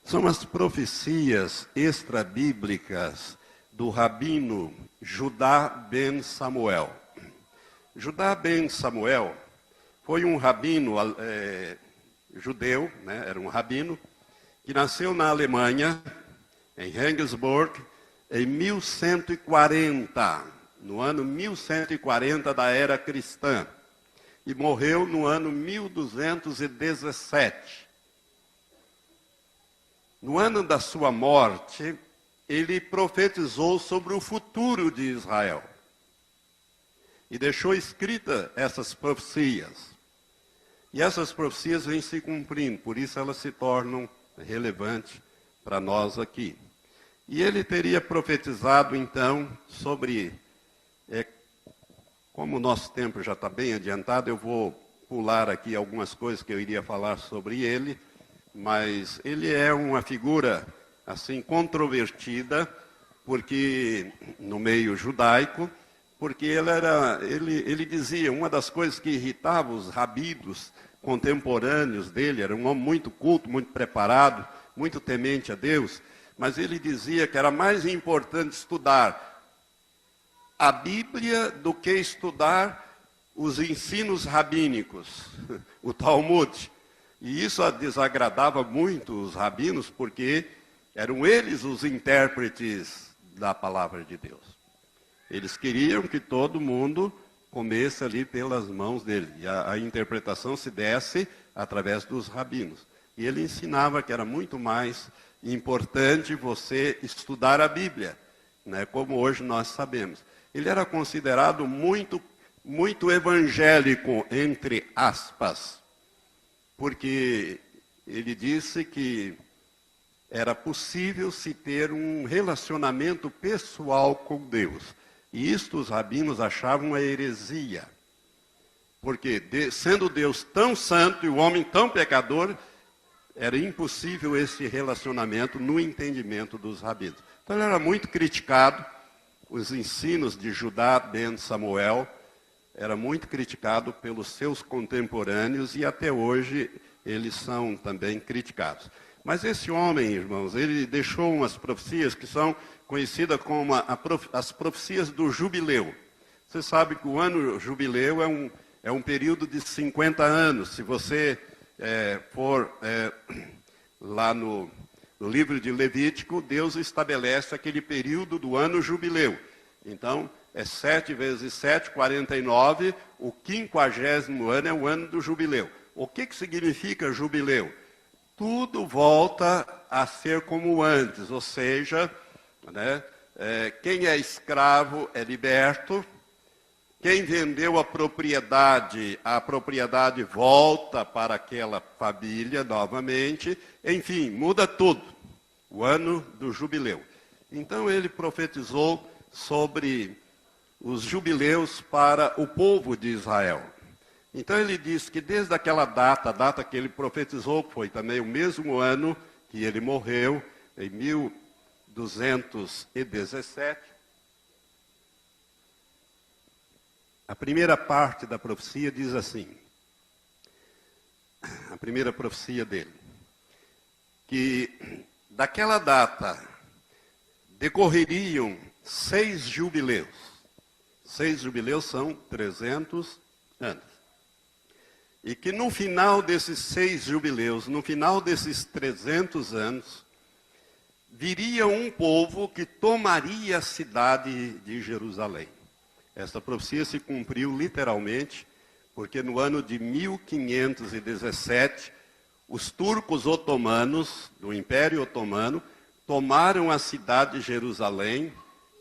São as profecias extrabíblicas do rabino Judá ben Samuel. Judá ben Samuel foi um rabino judeu, né? Era um rabino, que nasceu na Alemanha, em Regensburg, em 1140, no ano 1140 da era cristã, e morreu no ano 1217. No ano da sua morte, ele profetizou sobre o futuro de Israel. E deixou escrita essas profecias. E essas profecias vêm se cumprindo, por isso elas se tornam relevantes para nós aqui. E ele teria profetizado, então, sobre... como o nosso tempo já está bem adiantado, eu vou pular aqui algumas coisas que eu iria falar sobre ele, mas ele é uma figura, assim, controvertida, porque no meio judaico, porque ele dizia, uma das coisas que irritava os rabinos contemporâneos dele, era um homem muito culto, muito preparado, muito temente a Deus, mas ele dizia que era mais importante estudar a Bíblia do que estudar os ensinos rabínicos, o Talmud. E isso desagradava muito os rabinos, porque eram eles os intérpretes da palavra de Deus. Eles queriam que todo mundo comesse ali pelas mãos dele. E a interpretação se desse através dos rabinos. E ele ensinava que era muito mais importante você estudar a Bíblia, né, como hoje nós sabemos. Ele era considerado muito evangélico, entre aspas, porque ele disse que era possível se ter um relacionamento pessoal com Deus. E isto os rabinos achavam uma heresia. Porque, sendo Deus tão santo e o homem tão pecador, era impossível esse relacionamento no entendimento dos rabinos. Então ele era muito criticado. Os ensinos de Judá ben Samuel era muito criticado pelos seus contemporâneos e até hoje eles são também criticados. Mas esse homem, irmãos, ele deixou umas profecias que são conhecidas como as profecias do jubileu. Você sabe que o ano jubileu é um período de 50 anos. Se você for lá no livro de Levítico, Deus estabelece aquele período do ano jubileu. Então, 7 vezes 7, 49, o 50º ano é o ano do jubileu. O que significa jubileu? Tudo volta a ser como antes, ou seja, né, quem é escravo é liberto, quem vendeu a propriedade volta para aquela família novamente, enfim, muda tudo, o ano do jubileu. Então ele profetizou sobre os jubileus para o povo de Israel. Então ele diz que desde aquela data, a data que ele profetizou, que foi também o mesmo ano que ele morreu, em 1217, a primeira parte da profecia diz assim, a primeira profecia dele, que daquela data decorreriam 6 jubileus. 6 jubileus são 300 anos. E que no final desses 6 jubileus, no final desses 300 anos, viria um povo que tomaria a cidade de Jerusalém. Esta profecia se cumpriu literalmente, porque no ano de 1517, os turcos otomanos, do Império Otomano, tomaram a cidade de Jerusalém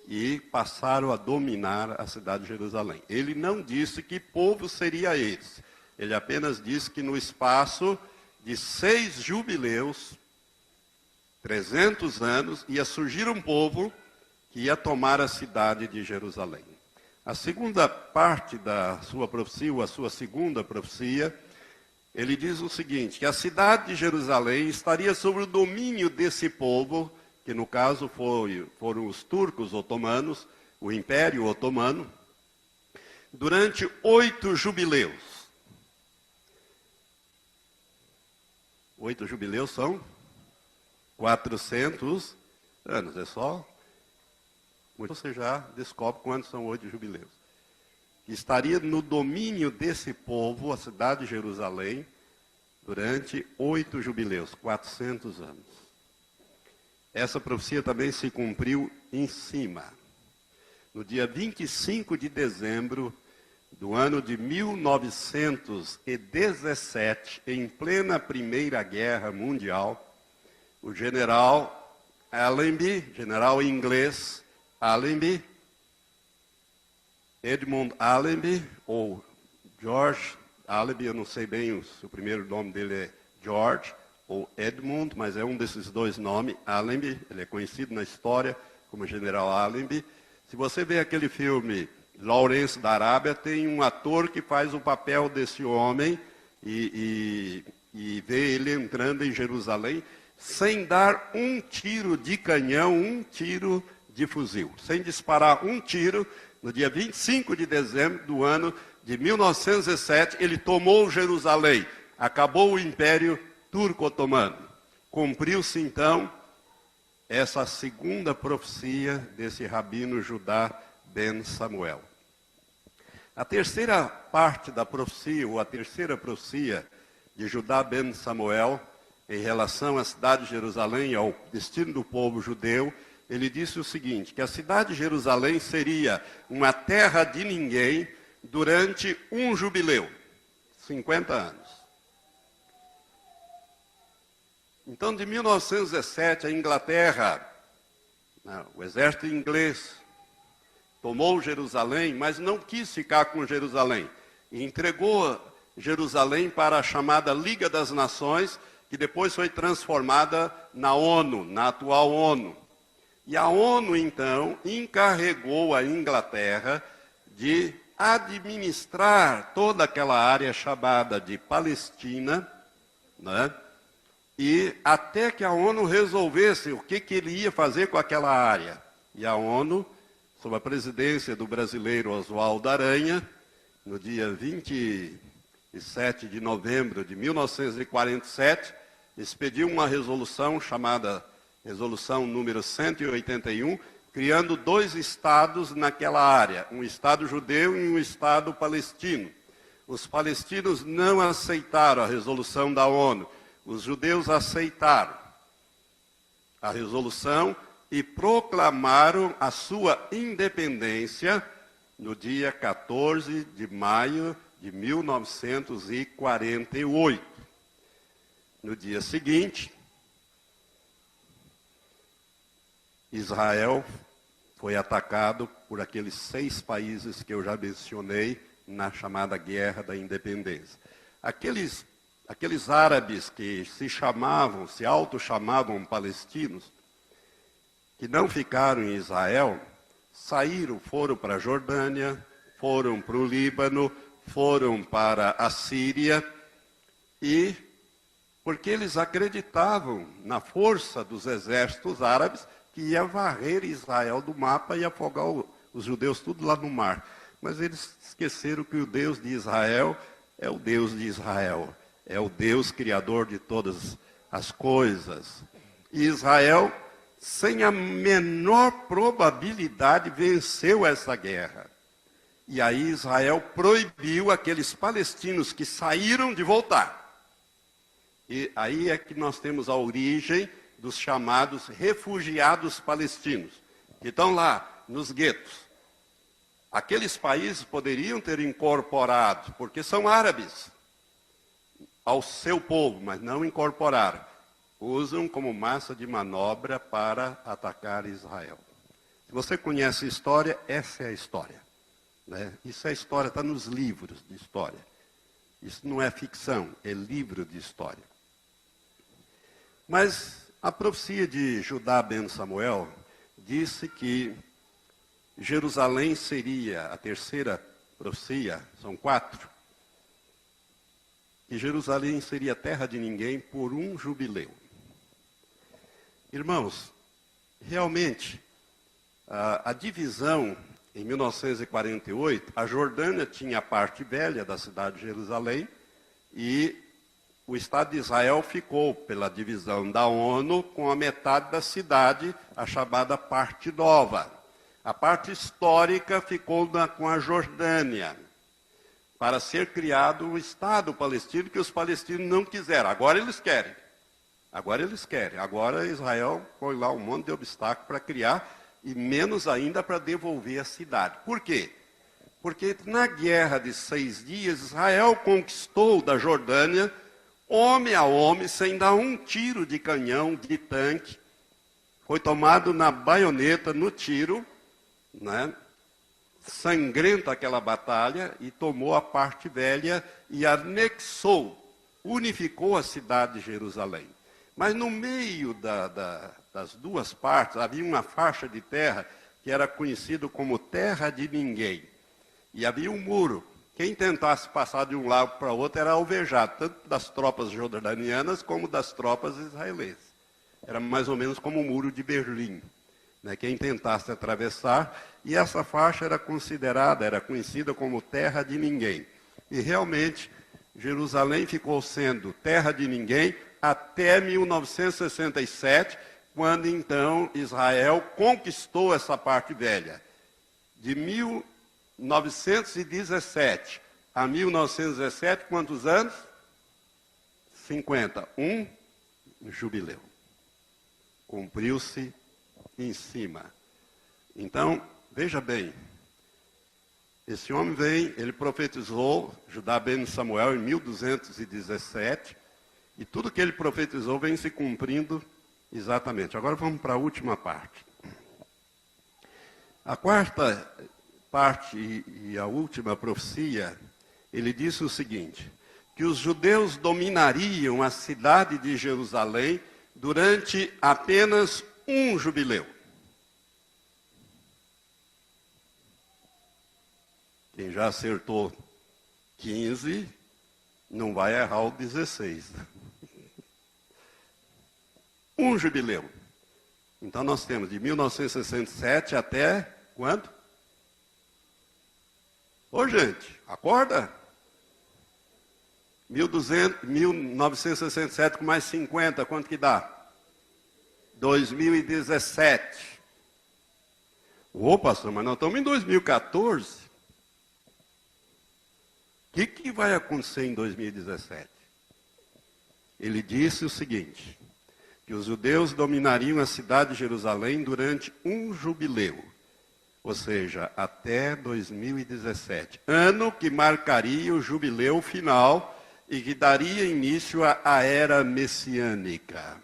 e passaram a dominar a cidade de Jerusalém. Ele não disse que povo seria esse. Ele apenas disse que no espaço de 6 jubileus, 300 anos, ia surgir um povo que ia tomar a cidade de Jerusalém. A segunda parte da sua profecia, ou a sua segunda profecia, ele diz o seguinte, que a cidade de Jerusalém estaria sob o domínio desse povo, que no caso foram os turcos otomanos, o Império Otomano, durante 8 jubileus. 8 jubileus são 400 anos. É só... Você já descobre quantos são hoje jubileus. Estaria no domínio desse povo, a cidade de Jerusalém, durante 8 jubileus, 400 anos. Essa profecia também se cumpriu em cima. No dia 25 de dezembro do ano de 1917, em plena Primeira Guerra Mundial, o general Allenby, general inglês Allenby, Edmund Allenby, ou George Allenby, eu não sei bem se o primeiro nome dele é George ou Edmund, mas é um desses dois nomes, Allenby, ele é conhecido na história como General Allenby. Se você vê aquele filme Lawrence da Arábia, tem um ator que faz o papel desse homem e vê ele entrando em Jerusalém sem dar um tiro de canhão, um tiro de fuzil, sem disparar um tiro. No dia 25 de dezembro do ano de 1917, ele tomou Jerusalém, acabou o Império Turco-Otomano. Cumpriu-se, então, essa segunda profecia desse rabino Judá ben Samuel. A terceira parte da profecia, ou a terceira profecia de Judá ben Samuel, em relação à cidade de Jerusalém e ao destino do povo judeu, ele disse o seguinte, que a cidade de Jerusalém seria uma terra de ninguém durante um jubileu, 50 anos. Então, de 1917, a Inglaterra, o exército inglês, tomou Jerusalém, mas não quis ficar com Jerusalém. E entregou Jerusalém para a chamada Liga das Nações, que depois foi transformada na ONU, na atual ONU. E a ONU, então, encarregou a Inglaterra de administrar toda aquela área chamada de Palestina, né? E até que a ONU resolvesse o que ele ia fazer com aquela área. E a ONU, sob a presidência do brasileiro Oswaldo Aranha, no dia 27 de novembro de 1947, expediu uma resolução chamada Resolução número 181, criando 2 estados naquela área, um estado judeu e um estado palestino. Os palestinos não aceitaram a resolução da ONU, os judeus aceitaram a resolução e proclamaram a sua independência no dia 14 de maio de 1948. No dia seguinte, Israel foi atacado por aqueles 6 países que eu já mencionei na chamada Guerra da Independência. Aqueles árabes que se auto-chamavam palestinos, que não ficaram em Israel, saíram, foram para a Jordânia, foram para o Líbano, foram para a Síria, e porque eles acreditavam na força dos exércitos árabes, que ia varrer Israel do mapa e afogar os judeus tudo lá no mar. Mas eles esqueceram que o Deus de Israel é o Deus de Israel. É o Deus criador de todas as coisas. E Israel, sem a menor probabilidade, venceu essa guerra. E aí Israel proibiu aqueles palestinos que saíram de voltar. E aí é que nós temos a origem dos chamados refugiados palestinos, que estão lá, nos guetos. Aqueles países poderiam ter incorporado, porque são árabes, ao seu povo, mas não incorporaram. Usam como massa de manobra para atacar Israel. Se você conhece a história, essa é a história. Né? Isso é história, está nos livros de história. Isso não é ficção, é livro de história. Mas a profecia de Judá ben Samuel disse que Jerusalém seria, a terceira profecia, são 4, que Jerusalém seria terra de ninguém por um jubileu. Irmãos, realmente, a divisão em 1948, a Jordânia tinha a parte velha da cidade de Jerusalém e o Estado de Israel ficou, pela divisão da ONU, com a metade da cidade, a chamada parte nova. A parte histórica ficou com a Jordânia, para ser criado o Estado palestino, que os palestinos não quiseram. Agora eles querem. Agora Israel põe lá um monte de obstáculos para criar, e menos ainda para devolver a cidade. Por quê? Porque na guerra de 6 dias, Israel conquistou da Jordânia, homem a homem, sem dar um tiro de canhão, de tanque. Foi tomado na baioneta, no tiro, né? Sangrenta aquela batalha, e tomou a parte velha e anexou, unificou a cidade de Jerusalém. Mas no meio das duas partes havia uma faixa de terra que era conhecido como terra de ninguém. E havia um muro. Quem tentasse passar de um lado para o outro era alvejado, tanto das tropas jordanianas como das tropas israelenses. Era mais ou menos como o muro de Berlim. Quem tentasse atravessar, e essa faixa era conhecida como terra de ninguém. E realmente, Jerusalém ficou sendo terra de ninguém até 1967, quando então Israel conquistou essa parte velha. De 1917 a 1917, quantos anos? 50. Jubileu. Cumpriu-se em cima. Então, veja bem, esse homem vem, ele profetizou, Judá ben Samuel, em 1217, e tudo que ele profetizou vem se cumprindo exatamente. Agora vamos para a última parte. A quarta parte e a última profecia, ele disse o seguinte, que os judeus dominariam a cidade de Jerusalém durante apenas um jubileu. Quem já acertou 15, não vai errar o 16. Um jubileu. Então nós temos de 1967 até quando? Ô gente, acorda? 1967 com mais 50, quanto que dá? 2017. Ô pastor, mas nós estamos em 2014. O que vai acontecer em 2017? Ele disse o seguinte, que os judeus dominariam a cidade de Jerusalém durante um jubileu, ou seja, até 2017, ano que marcaria o jubileu final e que daria início à era messiânica.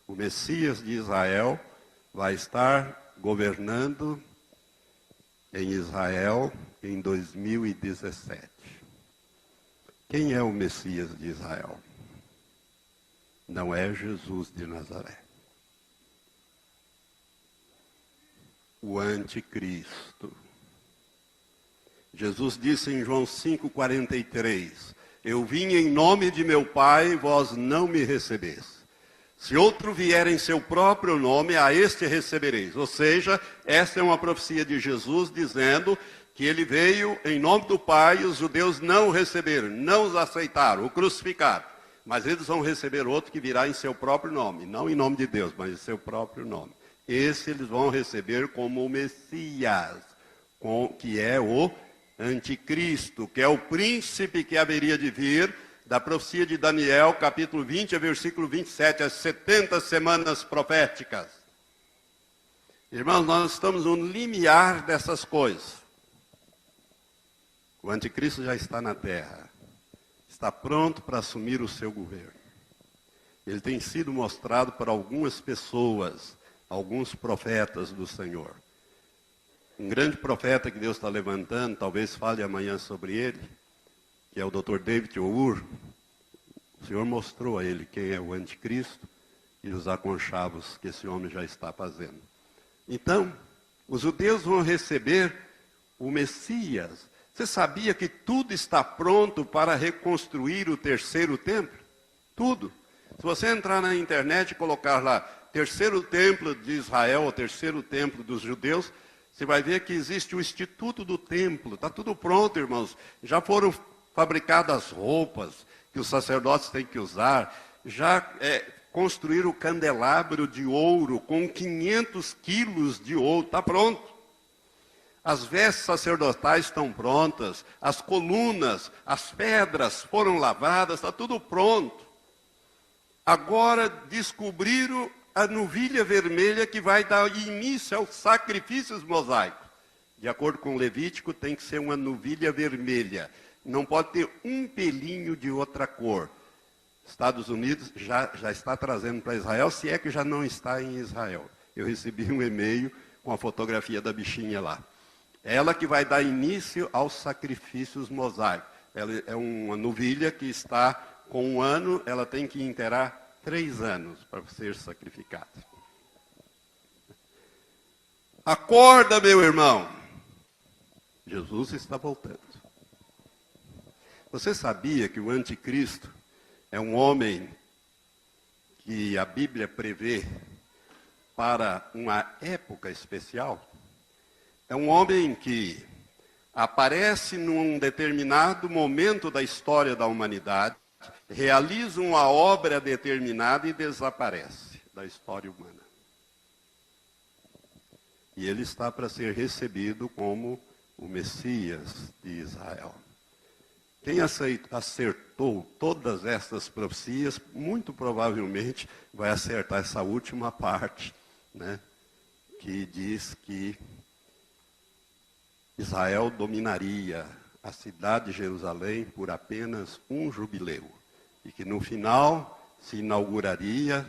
O Messias de Israel vai estar governando em Israel em 2017. Quem é o Messias de Israel? Não é Jesus de Nazaré. O anticristo. Jesus disse em João 5,43, eu vim em nome de meu Pai, vós não me recebeste. Se outro vier em seu próprio nome, a este recebereis. Ou seja, esta é uma profecia de Jesus dizendo que ele veio em nome do Pai e os judeus não o receberam, não os aceitaram, o crucificaram. Mas eles vão receber outro que virá em seu próprio nome, não em nome de Deus, mas em seu próprio nome. Esse eles vão receber como o Messias, que é o anticristo, que é o príncipe que haveria de vir, da profecia de Daniel, capítulo 20, versículo 27, as 70 semanas proféticas. Irmãos, nós estamos no limiar dessas coisas. O anticristo já está na terra. Está pronto para assumir o seu governo. Ele tem sido mostrado por algumas pessoas, alguns profetas do Senhor. Um grande profeta que Deus está levantando, talvez fale amanhã sobre ele, que é o Dr. David Our. O Senhor mostrou a ele quem é o anticristo e os aconchavos que esse homem já está fazendo. Então, os judeus vão receber o Messias. Você sabia que tudo está pronto para reconstruir o terceiro templo? Tudo. Se você entrar na internet e colocar lá, terceiro templo de Israel, ou terceiro templo dos judeus, você vai ver que existe o Instituto do Templo. Está tudo pronto, irmãos. Já foram fabricadas as roupas que os sacerdotes têm que usar, já construíram o candelabro de ouro com 500 quilos de ouro, está pronto. As vestes sacerdotais estão prontas, as colunas, as pedras foram lavadas, está tudo pronto. Agora descobriram a novilha vermelha que vai dar início aos sacrifícios mosaicos. De acordo com o Levítico, tem que ser uma novilha vermelha. Não pode ter um pelinho de outra cor. Estados Unidos já está trazendo para Israel, se é que já não está em Israel. Eu recebi um e-mail com a fotografia da bichinha lá. Ela que vai dar início aos sacrifícios mosaicos. Ela é uma novilha que está com 1 ano, ela tem que inteirar 3 anos para ser sacrificada. Acorda, meu irmão! Jesus está voltando. Você sabia que o anticristo é um homem que a Bíblia prevê para uma época especial? É um homem que aparece num determinado momento da história da humanidade, realiza uma obra determinada e desaparece da história humana. E ele está para ser recebido como o Messias de Israel. Quem acertou todas estas profecias, muito provavelmente vai acertar essa última parte, né, que diz que Israel dominaria a cidade de Jerusalém por apenas um jubileu. E que no final se inauguraria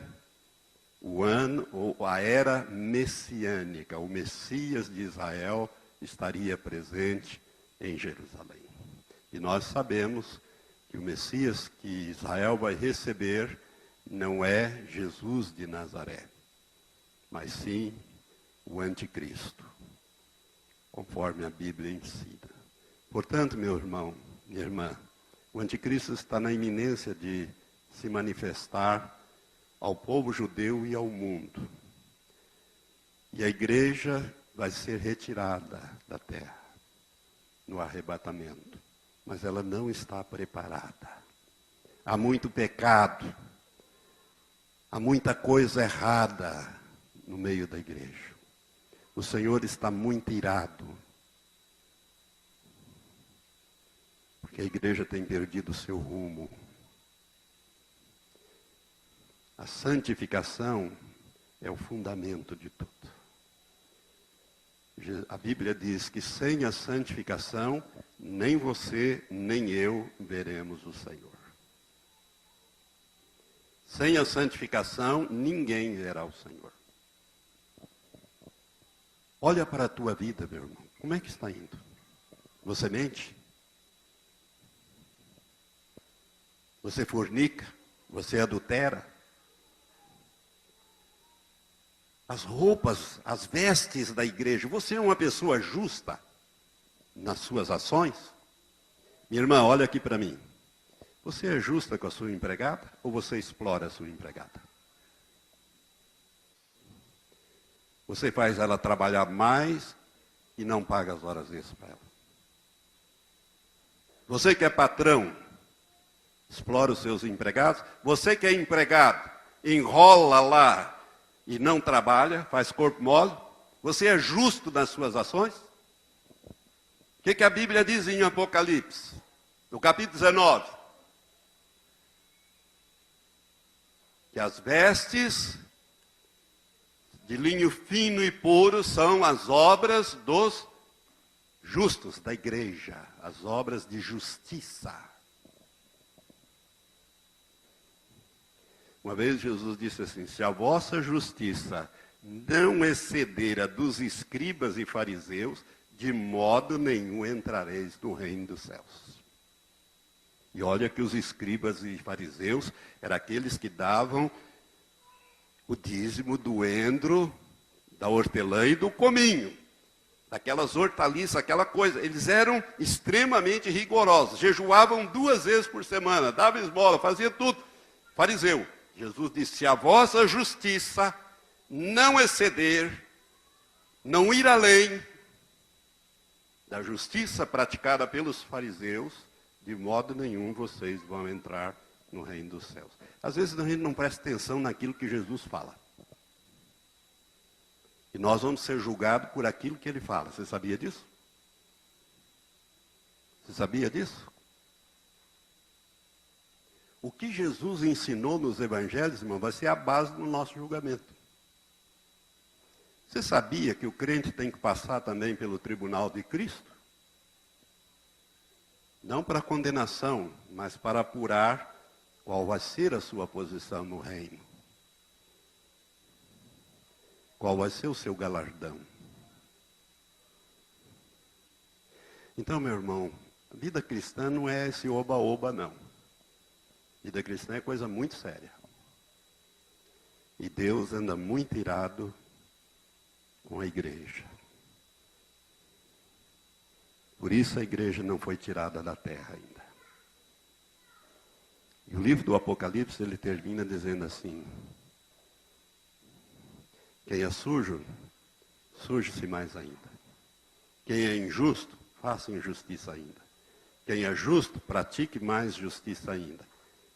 o ano, ou a era messiânica. O Messias de Israel estaria presente em Jerusalém. E nós sabemos que o Messias que Israel vai receber não é Jesus de Nazaré, mas sim o anticristo, conforme a Bíblia ensina. Portanto, meu irmão, minha irmã, o anticristo está na iminência de se manifestar ao povo judeu e ao mundo. E a igreja vai ser retirada da terra no arrebatamento. Mas ela não está preparada. Há muito pecado, há muita coisa errada no meio da igreja. O Senhor está muito irado, porque a igreja tem perdido o seu rumo. A santificação é o fundamento de tudo. A Bíblia diz que sem a santificação, nem você, nem eu veremos o Senhor. Sem a santificação, ninguém verá o Senhor. Olha para a tua vida, meu irmão. Como é que está indo? Você mente? Você fornica? Você adultera? As roupas, as vestes da igreja. Você é uma pessoa justa nas suas ações? Minha irmã, olha aqui para mim. Você é justa com a sua empregada ou você explora a sua empregada? Você faz ela trabalhar mais e não paga as horas extras para ela. Você que é patrão, explora os seus empregados. Você que é empregado, enrola lá e não trabalha, faz corpo mole. Você é justo nas suas ações? O que a Bíblia diz em Apocalipse, no capítulo 19? Que as vestes de linho fino e puro são as obras dos justos da igreja, as obras de justiça. Uma vez Jesus disse assim: se a vossa justiça não exceder a dos escribas e fariseus, de modo nenhum entrareis no reino dos céus. E olha que os escribas e fariseus eram aqueles que davam o dízimo do endro, da hortelã e do cominho. Daquelas hortaliças, aquela coisa. Eles eram extremamente rigorosos. Jejuavam 2 vezes por semana, davam esmola, fazia tudo. Fariseu. Jesus disse: se a vossa justiça não exceder, não ir além da justiça praticada pelos fariseus, de modo nenhum vocês vão entrar no reino dos céus. Às vezes a gente não presta atenção naquilo que Jesus fala. E nós vamos ser julgados por aquilo que ele fala. Você sabia disso? Você sabia disso? O que Jesus ensinou nos evangelhos, irmão, vai ser a base do nosso julgamento. Você sabia que o crente tem que passar também pelo tribunal de Cristo? Não para condenação, mas para apurar qual vai ser a sua posição no reino. Qual vai ser o seu galardão. Então, meu irmão, a vida cristã não é esse oba-oba, não. A vida cristã é coisa muito séria. E Deus anda muito irado com a igreja. Por isso a igreja não foi tirada da terra ainda. E o livro do Apocalipse, ele termina dizendo assim: quem é sujo, suje-se mais ainda. Quem é injusto, faça injustiça ainda. Quem é justo, pratique mais justiça ainda.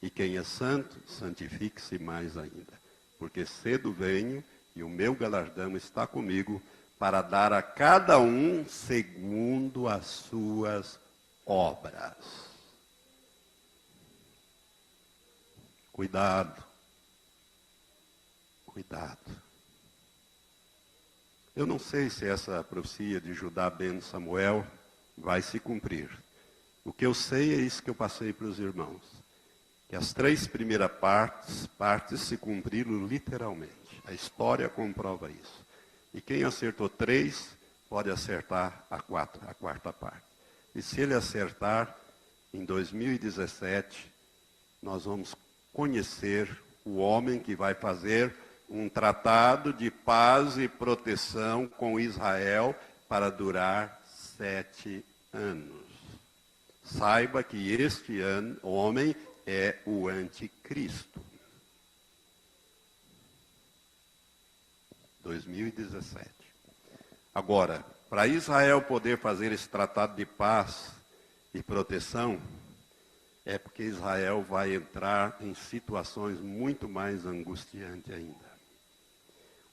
E quem é santo, santifique-se mais ainda. Porque cedo venho e o meu galardão está comigo para dar a cada um segundo as suas obras. Cuidado. Cuidado. Eu não sei se essa profecia de Judá ben Samuel vai se cumprir. O que eu sei é isso que eu passei para os irmãos. Que as 3 primeiras partes se cumpriram literalmente. A história comprova isso. E quem acertou 3, pode acertar a quarta parte. E se ele acertar, em 2017, nós vamos conhecer o homem que vai fazer um tratado de paz e proteção com Israel para durar 7 anos. Saiba que este homem é o anticristo. 2017. Agora, para Israel poder fazer esse tratado de paz e proteção, é porque Israel vai entrar em situações muito mais angustiantes ainda.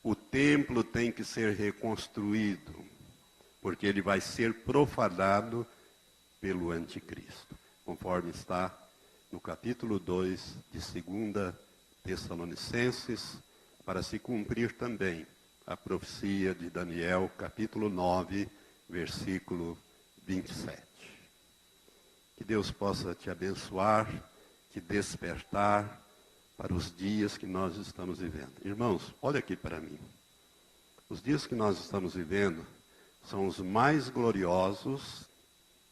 O templo tem que ser reconstruído, porque ele vai ser profanado pelo anticristo, conforme está no capítulo 2 de 2 Tessalonicenses, para se cumprir também a profecia de Daniel, capítulo 9, versículo 27. Que Deus possa te abençoar, te despertar para os dias que nós estamos vivendo. Irmãos, olha aqui para mim. Os dias que nós estamos vivendo são os mais gloriosos,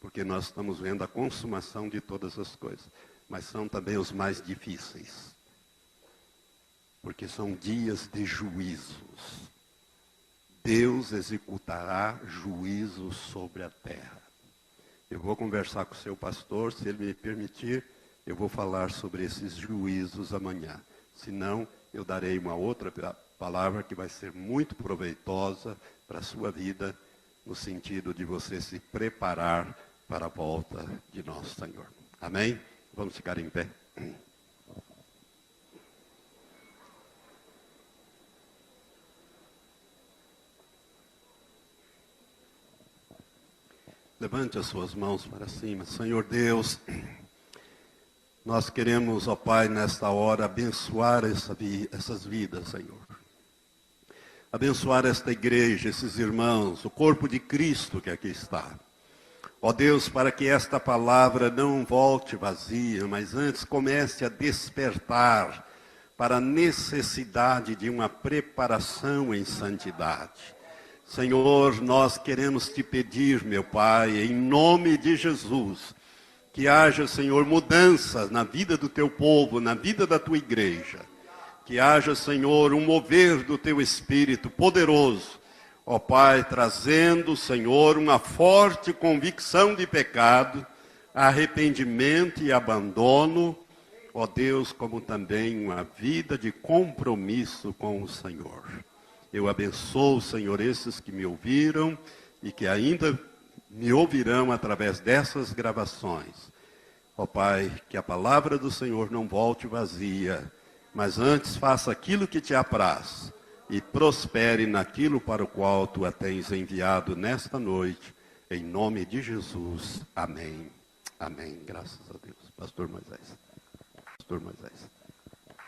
porque nós estamos vendo a consumação de todas as coisas. Mas são também os mais difíceis. Porque são dias de juízos. Deus executará juízo sobre a terra. Eu vou conversar com o seu pastor, se ele me permitir, eu vou falar sobre esses juízos amanhã. Se não, eu darei uma outra palavra que vai ser muito proveitosa para a sua vida, no sentido de você se preparar para a volta de nosso Senhor. Amém? Vamos ficar em pé. Levante as suas mãos para cima. Senhor Deus, nós queremos, ó Pai, nesta hora, abençoar essas vidas, Senhor. Abençoar esta igreja, esses irmãos, o corpo de Cristo que aqui está. Ó Deus, para que esta palavra não volte vazia, mas antes comece a despertar para a necessidade de uma preparação em santidade. Senhor, nós queremos te pedir, meu Pai, em nome de Jesus, que haja, Senhor, mudanças na vida do teu povo, na vida da tua igreja. Que haja, Senhor, um mover do teu Espírito poderoso, ó Pai, trazendo, Senhor, uma forte convicção de pecado, arrependimento e abandono, ó Deus, como também uma vida de compromisso com o Senhor. Eu abençoo, Senhor, esses que me ouviram e que ainda me ouvirão através dessas gravações. Ó Pai, que a palavra do Senhor não volte vazia, mas antes faça aquilo que te apraz e prospere naquilo para o qual tu a tens enviado nesta noite. Em nome de Jesus. Amém. Amém. Graças a Deus. Pastor Moisés. Pastor Moisés.